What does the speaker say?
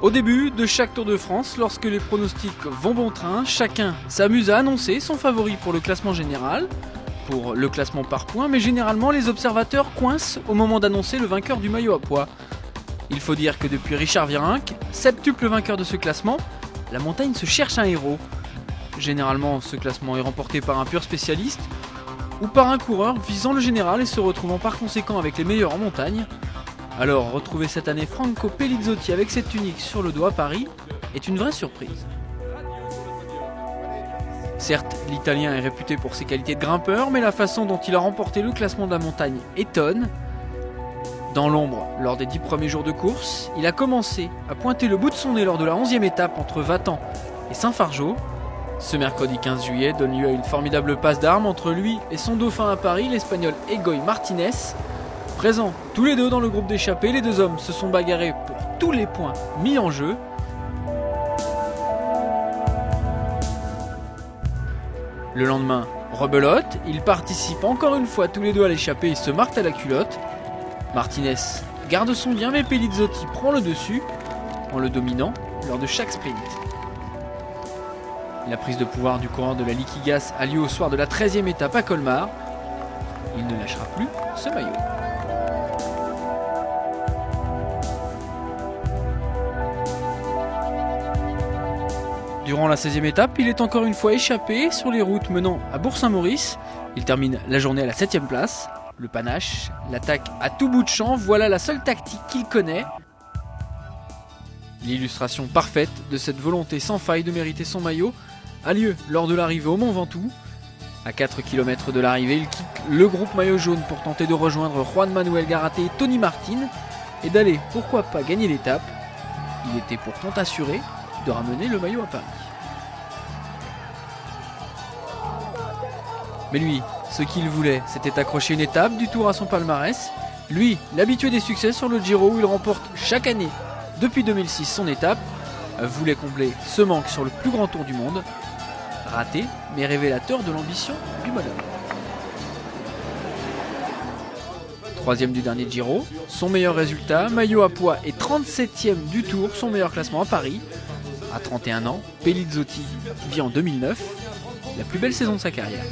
Au début de chaque Tour de France, lorsque les pronostics vont bon train, chacun s'amuse à annoncer son favori pour le classement général, pour le classement par points, mais généralement les observateurs coincent au moment d'annoncer le vainqueur du maillot à pois. Il faut dire que depuis Richard Virenque, septuple vainqueur de ce classement, la montagne se cherche un héros. Généralement, ce classement est remporté par un pur spécialiste ou par un coureur visant le général et se retrouvant par conséquent avec les meilleurs en montagne. Alors, retrouver cette année Franco Pellizotti avec cette tunique sur le dos à Paris est une vraie surprise. Certes, l'Italien est réputé pour ses qualités de grimpeur, mais la façon dont il a remporté le classement de la montagne étonne. Dans l'ombre, lors des 10 premiers jours de course, il a commencé à pointer le bout de son nez lors de la 11e étape entre Vatan et Saint-Fargeau. Ce mercredi 15 juillet donne lieu à une formidable passe d'armes entre lui et son dauphin à Paris, l'Espagnol Egoy Martinez. Présents tous les deux dans le groupe d'échappée, les deux hommes se sont bagarrés pour tous les points mis en jeu. Le lendemain, rebelote, ils participent encore une fois tous les deux à l'échappée et se marquent à la culotte. Martinez garde son bien, mais Pellizotti prend le dessus en le dominant lors de chaque sprint. La prise de pouvoir du coureur de la Liquigas a lieu au soir de la 13e étape à Colmar. Il ne lâchera plus ce maillot. Durant la 16e étape, il est encore une fois échappé sur les routes menant à Bourg-Saint-Maurice. Il termine la journée à la 7e place. Le panache, l'attaque à tout bout de champ, voilà la seule tactique qu'il connaît. L'illustration parfaite de cette volonté sans faille de mériter son maillot a lieu lors de l'arrivée au Mont Ventoux. À 4 km de l'arrivée, il quitte le groupe maillot jaune pour tenter de rejoindre Juan Manuel Garate et Tony Martin et d'aller, pourquoi pas, gagner l'étape. Il était pourtant assuré de ramener le maillot à Paris. Mais lui, ce qu'il voulait, c'était accrocher une étape du Tour à son palmarès. Lui, l'habitué des succès sur le Giro où il remporte chaque année, depuis 2006, son étape, voulait combler ce manque sur le plus grand tour du monde. Raté, mais révélateur de l'ambition du bonhomme. Troisième du dernier Giro, son meilleur résultat, maillot à pois et 37e du Tour, son meilleur classement à Paris. À 31 ans, Pellizotti vit en 2009, la plus belle saison de sa carrière.